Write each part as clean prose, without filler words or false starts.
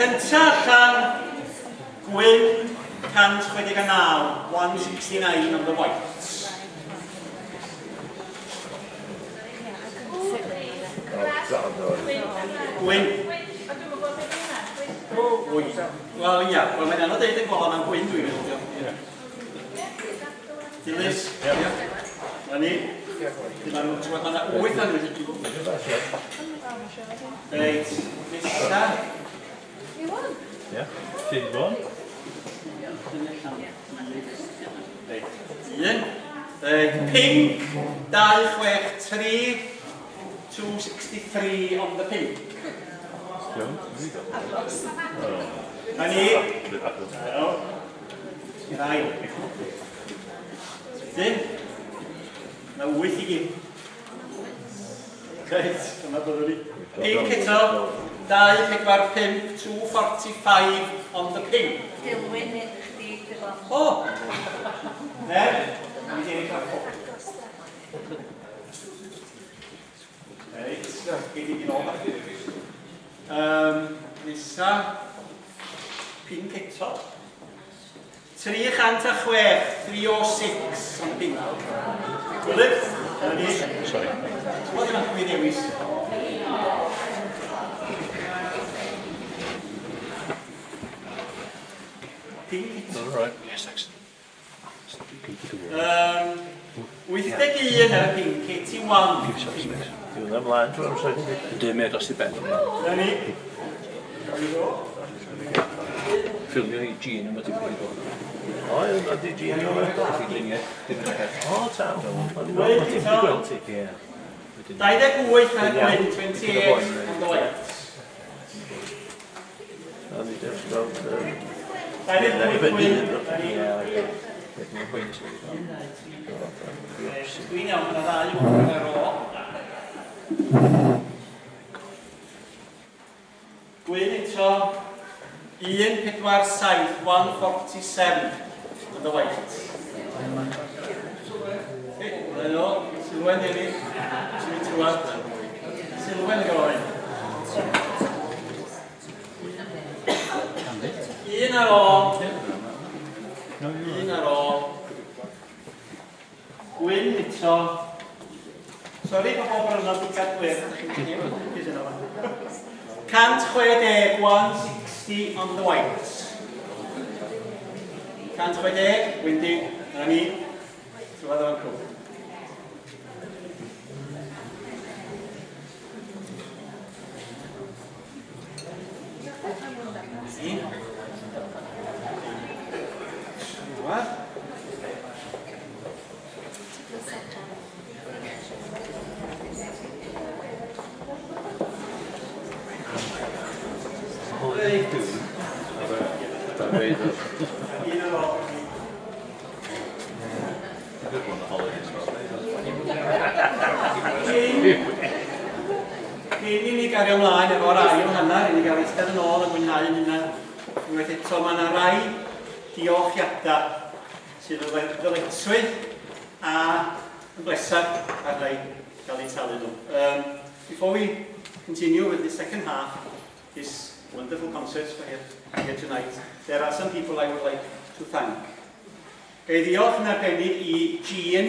Cynta allan, gwyn 169, 169 on the whites. Gwyn. Wel, ia, wel mae'n anodd deud yn gol am gwyn dwi'n meddwl. Dilys? Ia. Na ni? Mae'n 8 anwyd i gyd. Reit, nesa. Ia, ti'n bod? Un. Pink, 263, 263 on the pink. Na ni? Rai. Dyn? Na 8 i gyd. Reit, dyma byddwn ni. Pink eto, 245, 245 on the pink. Dilwyn i chdi, Dylan. O! Ne? Mi ddim yn cael ffog. Reit, gyd i ôl. Nesa, pink eto. 306, 306 on the pink. Gwylyd? Sorry. What yna dwi ddewis? Pink eto. All right. Yes, thanks. 81 ar y pink, 81. Dwi'n ymlaen, dwi'n ymlaen. Dwi'n mynd os i ben. Na ni? Ffilmio i Jean yma ti'n gwybod. O, ydy Jean yma. O, taw. Ti'n gweld ti? 28 ar y gwyn, 28 on the white. Ni just gweld... 28 gwyn. Dwi'n iawn, yna ddau yn ar ôl. Gwyn eto, 147, 147 on the white. Yno, Sylwen Deni, sy'n trwad. Sylwen y goen. Un ar ôl. Un ar ôl. Gwyn eto. Sori, mae bob rhan o'n digat gwyn. 160, 160 on the white. 160, Wendy, na ni. Trwad o'n cwb. Trwad. Cyn i ni gario ymlaen efo'r ail hanner, i ni gael eistedd yn ôl a mwynhau hynna. Unwaith eto, mae yna rai diolchiadau sydd yn ddyletswydd a yn blesar ar rai gael eu talu nhw. Before we continue with the second half, this wonderful concert for here tonight, there are some people I would like to thank. Gai ddiolch yn arbennig i Jean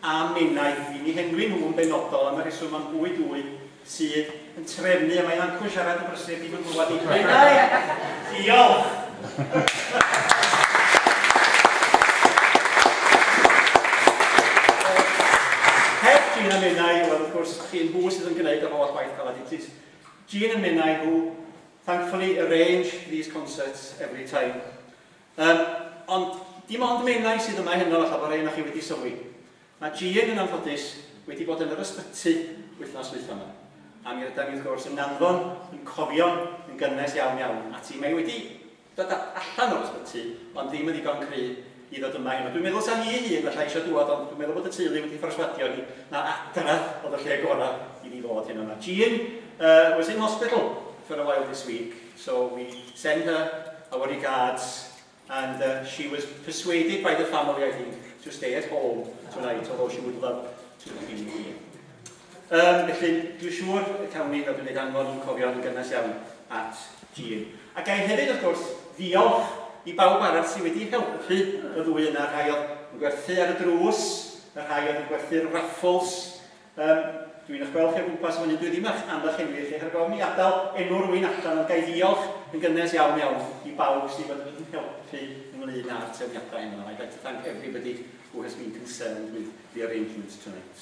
a Menai, i ni henwi nhw'n benodol am y reswm am bwyd sydd yn trefnu, a mae'n ancw siarad yn brysur, ddim yn gwybod i Menai. Diolch! Heb Jean a Menai, wel, wrth gwrs, chi'n hw sydd yn gwneud o holl waith caladitis. Jean and Menai, who thankfully arrange these concerts every time. Ond dim ond Menai sydd yma heno allan o'r ein o'ch chi wedi sylwi. Mae Jean yn anffodus wedi bod yn yr ysbyty wythnos wythno yma. A mi ydym ni wrth gwrs yn anfon, yn cofio, yn gynnes iawn iawn. A ti mae wedi dod allan o'r ysbyty, ond ddim yn ddigon cry i ddod yma heno. Dwi'n meddwl sa'n hi hun felly eisiau dŵad, ond dwi'n meddwl bod y teulu wedi ffroswadio ni na adra oedd y lle gorau i ni ddod hyn yma. Jean was in hospital for a while this week, so we send her our regards, and she was persuaded by the family, I think, to stay at home tonight, although she would love to be here. Felly, dwi'n siŵr y cawn ni ddod yn ei anfon yn cofio yn gynnes iawn at Jean. A gai hefyd, wrth gwrs, ddiolch i bawb arall sydd wedi helpu y ddwy yna. Rhai oedd yn gwerthu ar y drws, y rhai oedd yn gwerthu'r raffles. Dwi'n eich gweld chi o gwmpas fan hyn, dwi ddim eich annych enwi chi, rhaid gofyn i adael enw rwy'n allan, ond gai ddiolch yn gynnes iawn i bawb sydd wedi helpu ynglyn â'r trefniadau yma. I'd like to thank everybody who has been concerned with the arrangements tonight.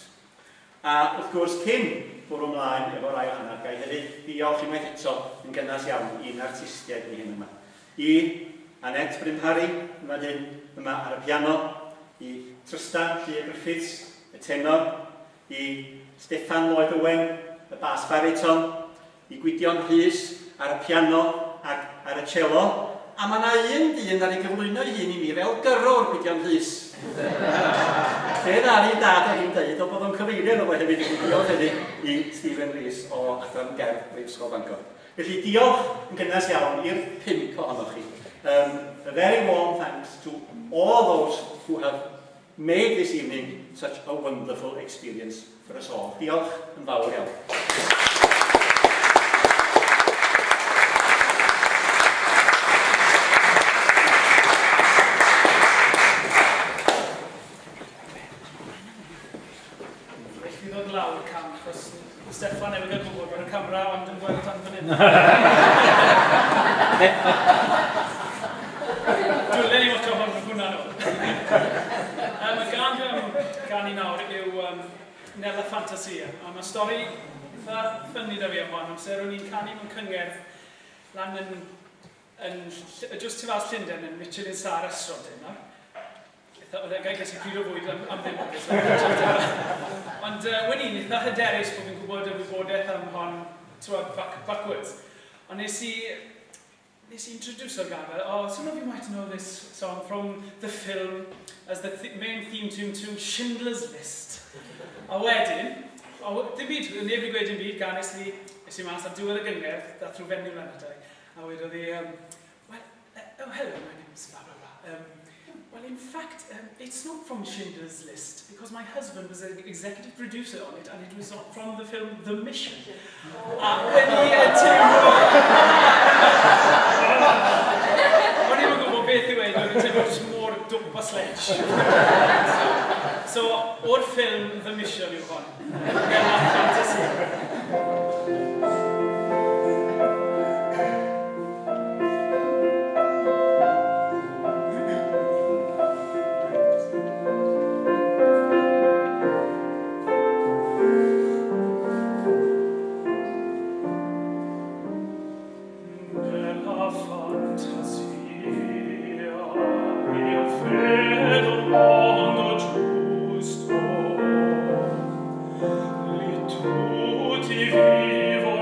A wrth gwrs, cyn bwrw ymlaen efo rai o hanner, gai hefyd ddiolch unwaith eto yn gynnes iawn i'n artistiaid ni hyn yma. I Annette Brynhari, yma ar y piano, i Tristan Llyr Griffiths, y tenor, i Steffan Lloyd Owen, y bas bariton, i Gwydion Rhys ar y piano ac ar y cello. A mae yna un dyn ar ei gyflwyno ei hun i mi fel gyrrwr Gwydion Rhys. Fe ddar i dad o hi'n dweud o bod o'n cyfeirio efo hefyd i diolch hefyd i Stephen Rhys o Adran Gerdd Brifysgol Bangor. Felly diolch yn gynnes iawn i'r 5 ohonoch chi. A very warm thanks to all those who have made this evening such a wonderful experience for us all. Diolch yn fawr iawn. Fi ddod lawr cam, achos Steffan efo gael gwybod bod y camera ond yn gweld tan fan hyn. Dwi'n ni watcho hwn hwnna nhw. Gan i nawr yw Nella Fantasia. A mae stori eitha ffynnu da fi am hwn, amser o'n i'n canu mewn cyngerdd lan just tu fas Llundain yn Michelin Star Restaurant yna. Oedd e'n gael gysi pryd o fwyd am ddim o beth. Ond wyn i'n eitha hyderus bod fi'n gwybod y wybodaeth am hon backwards. Ond nes i introduce o'r gafel, some of you might know this song from the film as the main theme tune to Schindler's List. A wedyn, dim byd, neb wedi gweud dim byd, gan nes i mas ar diwedd y gyngerdd, dath rhyw fenyw lan ydau. A wedodd hi, oh hello, my name's blah blah blah. Well, in fact, it's not from Schindler's List, because my husband was an executive producer on it, and it was from the film The Mission. When he had O'n i'n gwybod beth i weid, o'n i'n teimlo jyst mor dwp a sledge. So, o'r ffilm The Mission yw hon. Nella Fantasia. Vivo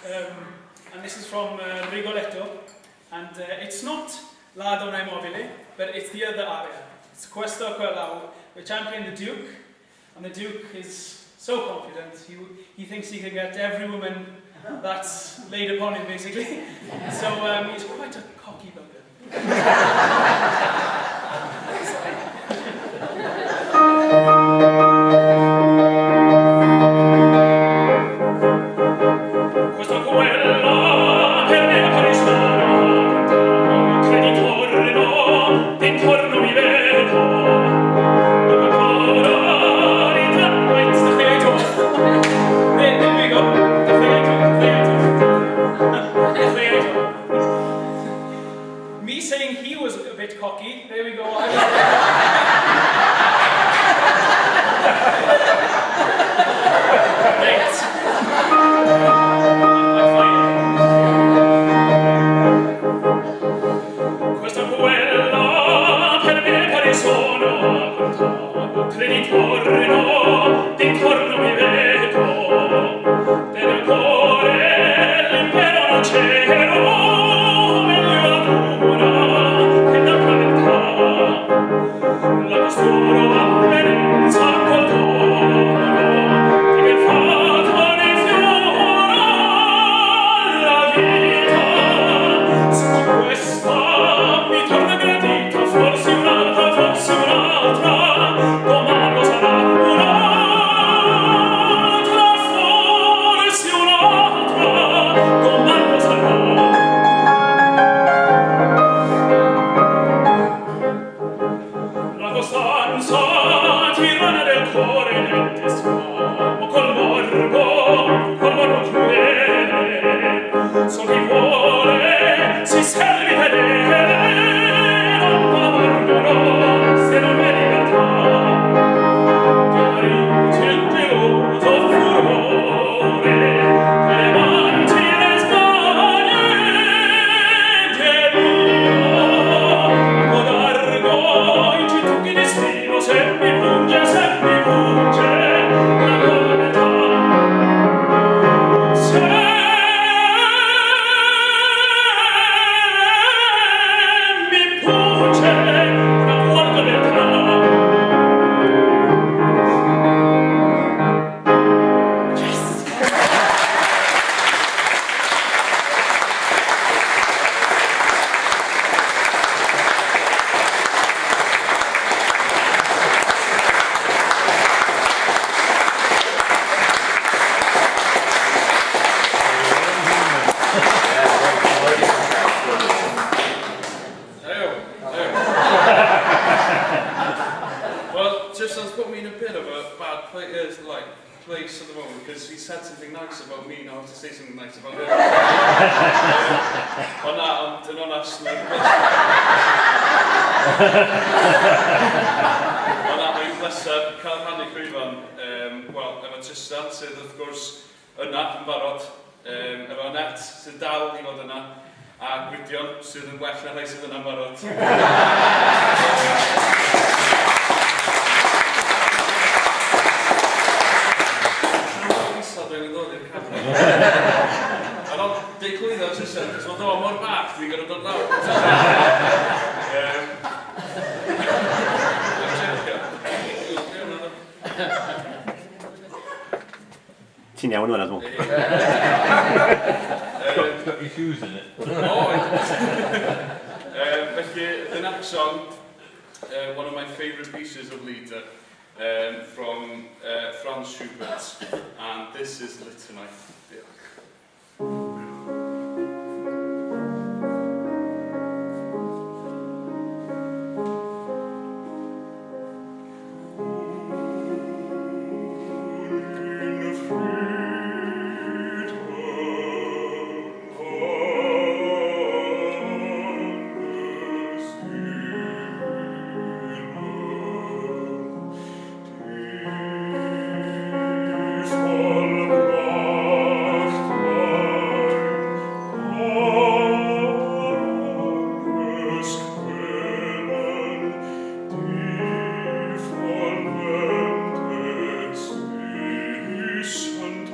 and this is from Rigoletto, and it's not La Donna Immobile, but it's the other aria. It's Questo Quellau, which I'm playing the Duke, and the Duke is so confident, he thinks he can get every woman that's laid upon him, basically. So he's quite a cocky bugger. Questa quella per me appare strano, creditore no, d'intorno mi vedo, dopo ancora ritorno in stretto. There we go, the theater. Me saying he was a bit cocky, there we go. Questa quella per me pare sono creditore no, d'intorno mi vedo, del cuore l'impero non c'ero, meglio la dura che la crudeltà, la costoro avvenenza col dono, di che fato ne fiora la vita, su questa mi torna gradita, forse un'altra, domani sarà un'altra, forse un'altra, domani sarà. La costanza tirana del cuore niente schiamo, col morbo crudele, so chi vuole si serve vedere, non m'abbandono se non è libertà. Chiarite il geloso furore, le manti le spagne, che Dio codargo in citucchi destino, se mi punge la crudeltà. Se mi punge la crudeltà. Well, Tiffany's put me in a bit of a bad place at the moment because he said something nice about me, now I have to say something nice about him. On that, I'm not asking. On that, mae'n bleser cael rhannu Crwyfan, wel, efo Tristan sydd wrth gwrs yna yn barod, efo Annette sydd dal i fod yna, a Gwydion sydd yn well na rhai sydd yna'n barod. Dwi'n ddod i'r camera. A no, dei clwyddo Tristan, cos fod o mor bach, dwi'n gorfod dod lawr. Ti'n iawn yna, dwi'n Got your shoes in it. Felly, the next song, one of my favourite pieces of Lieder, from Franz Schubert, and this is Litany. Und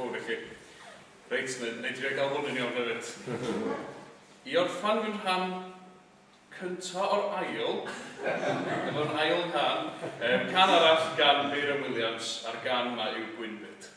fawr i chi. Reit, neu drio gael hwn yn iawn hefyd. I orffan fy rhan cynta o'r ail, efo'r ail can, can arall gan Meira Williams a'r gan yma yw Gwynfyd.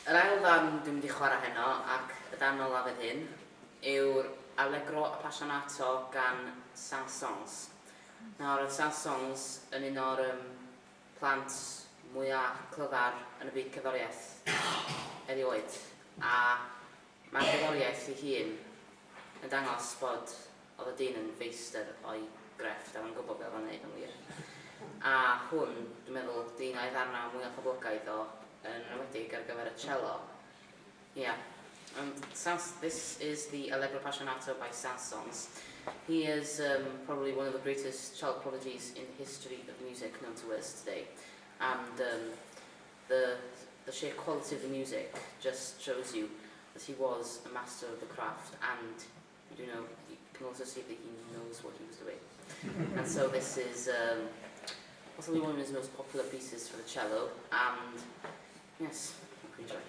Yr ail ddarn dwi'n mynd i chwarae heno ac y darn olaf fydd hyn yw'r Allegro Appassionato gan Saint-Saëns. Nawr, y Saint-Saëns yn un o'r plant mwyaf clyfar yn y byd cerddoriaeth erioed. A mae'r cerddoriaeth ei hun yn dangos bod oedd y dyn yn feistr o'i grefft a mae'n gwybod beth o'n neud yn wir. A hwn, dwi'n meddwl, dyn o'i ddarna mwyaf poblogaidd o yn enwedig ar gyfer y cello. Yeah. This is the Allegro Appassionato by Saint-Saëns. He is probably one of the greatest child prodigies in the history of music known to us today. And the sheer quality of the music just shows you that he was a master of the craft, and you can also see that he knows what he was doing. And so this is possibly one of his most popular pieces for the cello, and yes, I hope you enjoy.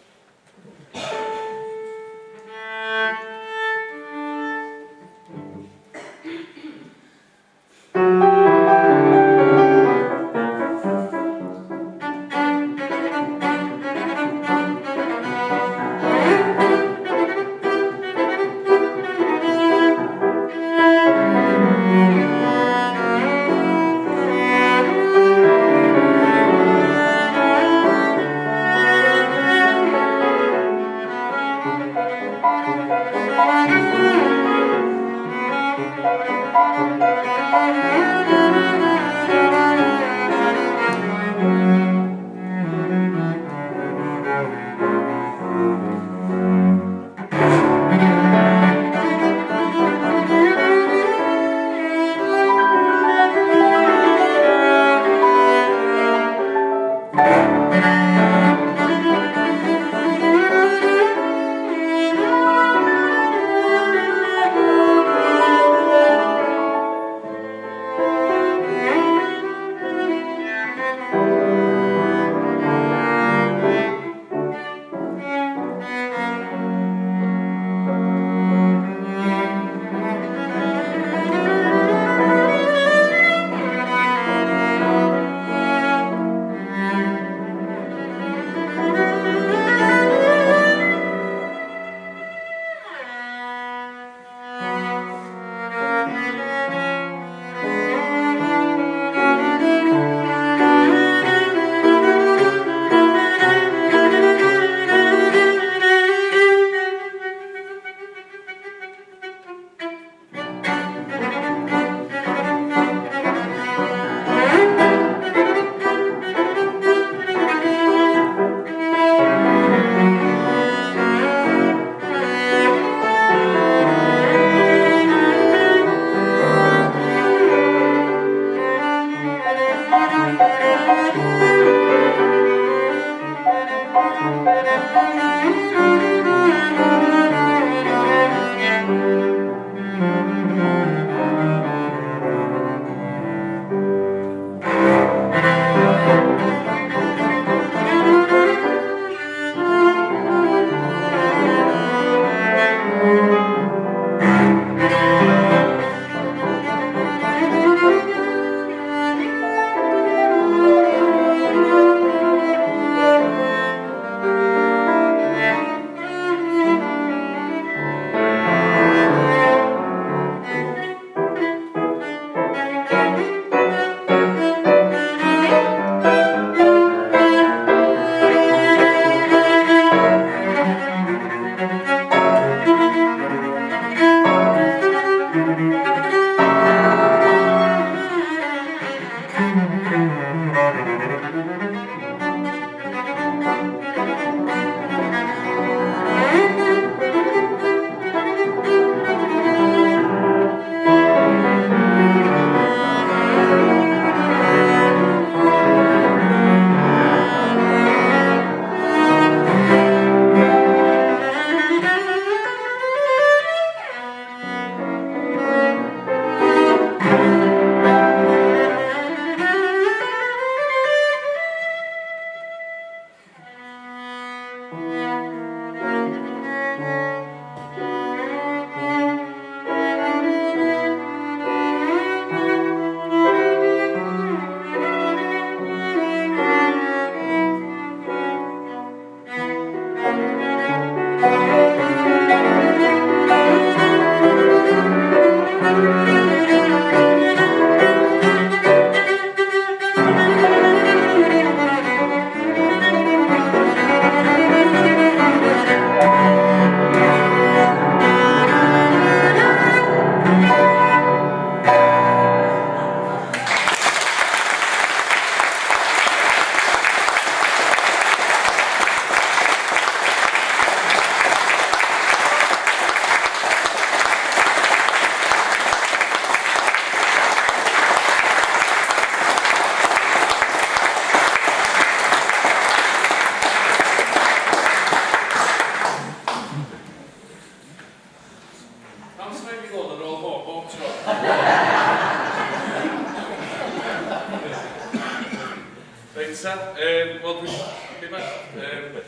Wel,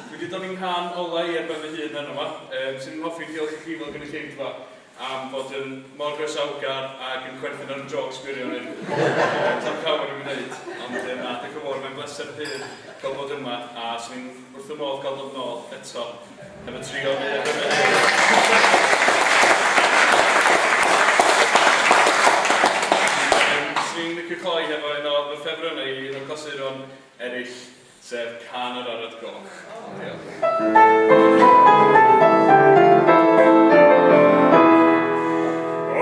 dwi wedi dod i'n rhan ola i ar ben fy hun yma. Sy'n hoffi'n diolch i chi fel gynulleidfa am fod yn mor groesawgar ac yn chwerthin ar y jocs gwirion tan cael yn ymwneud. Ond na, dwi'n gwybod, mae'n bleser hyn cael bod yma a sy'n wrth y modd cael dod nôl eto efo trio mi ar ben fy hun. Sy'n licio cloi efo un o fy ffefrynnau i un o'r clasuron eraill, sef Can yr Arad Goch.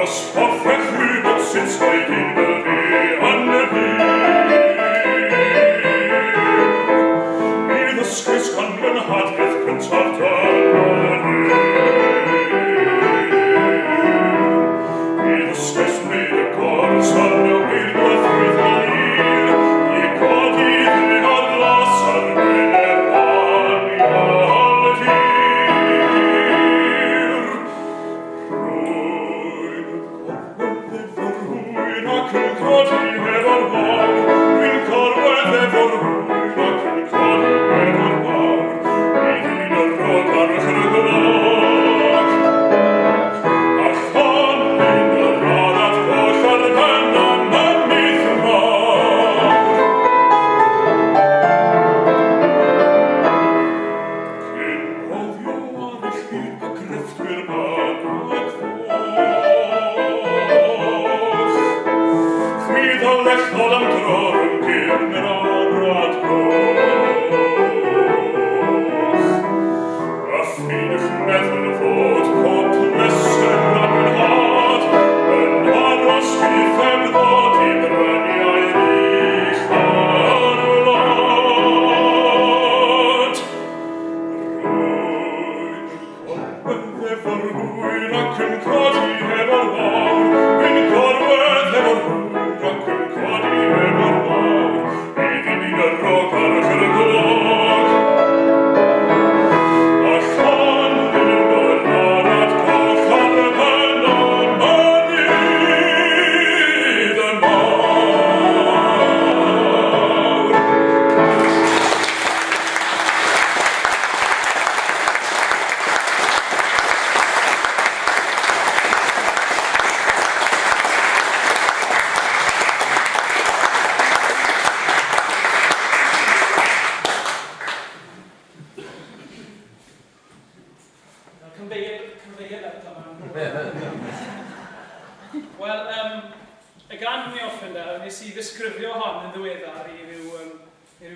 Os hoffech rhywbeth sy'n sgwydyn fel fi yn y byd, bydd ysgwys gan fy nhadgeth cyntaf dan bydd ysgwys myd y gors ar y wirgwaith wyddlir, i godi ddyn o'r glas ar wyneb aniol y dydd.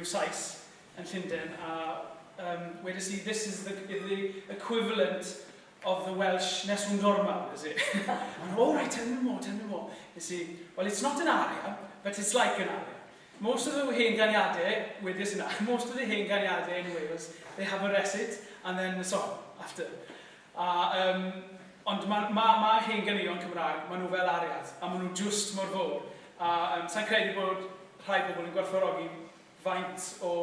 Sais yn Llundain, a wedys i, this is the equivalent of the Welsh Nessun Dorma, is it? And, all right, tell me more. You see, well, it's not an aria, but it's like an aria. Most of the hen ganiadau, most of the hen ganiadau in Wales, they have a recit and then the song after. Ond mae hen ganion Cymraeg, maen nhw fel ariad, a maen nhw just mor fawr. Sa'n credu bod rhai pobl yn gwerthfawrogi faint o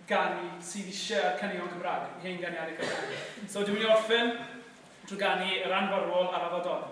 ganu sydd eisiau canion Cymraeg, hen ganiadau Cymraeg. So dwi'n mynd i orffen drwy ganu yr anfarwol ar Afadon.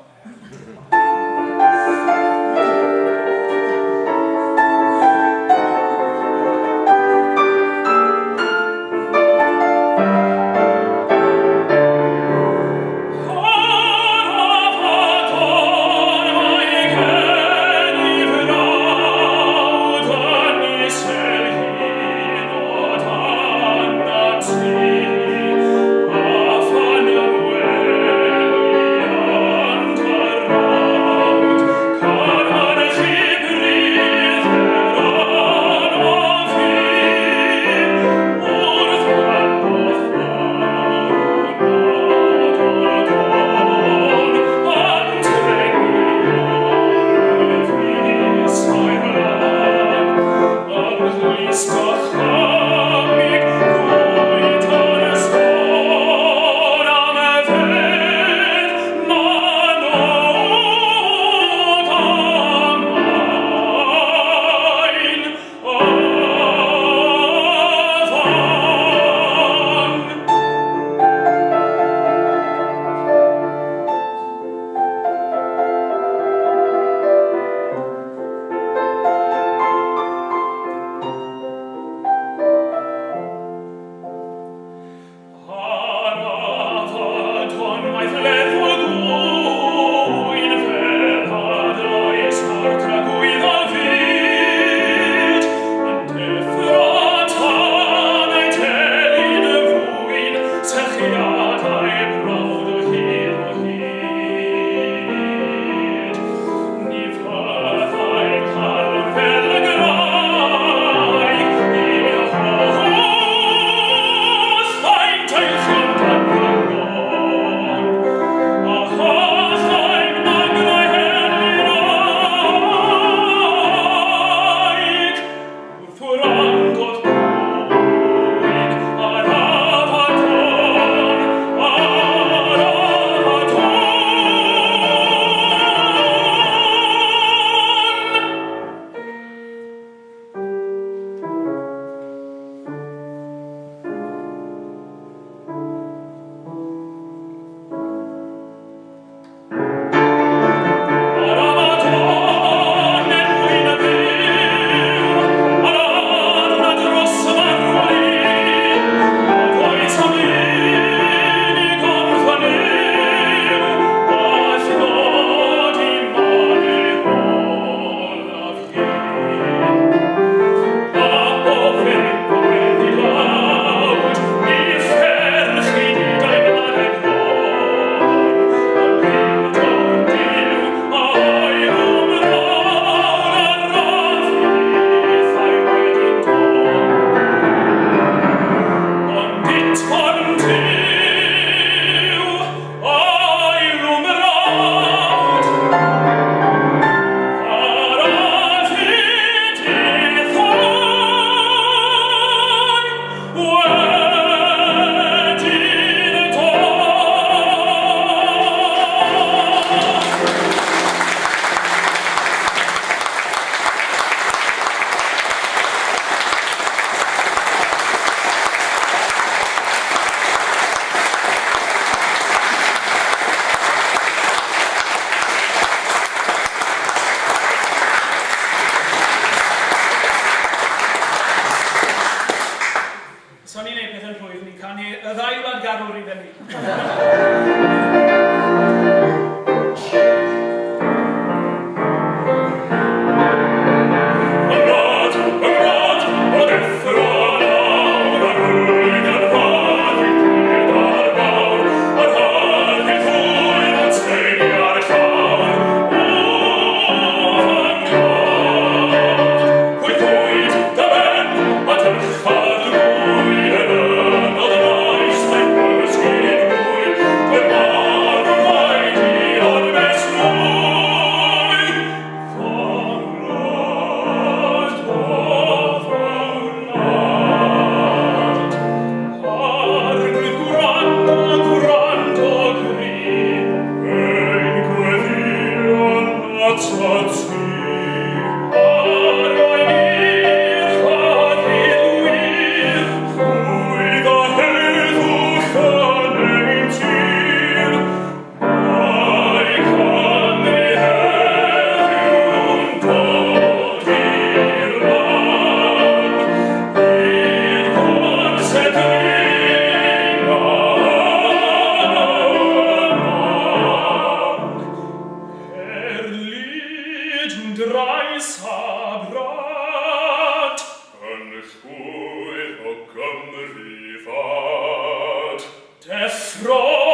hwyr o Gymru fad. Deffro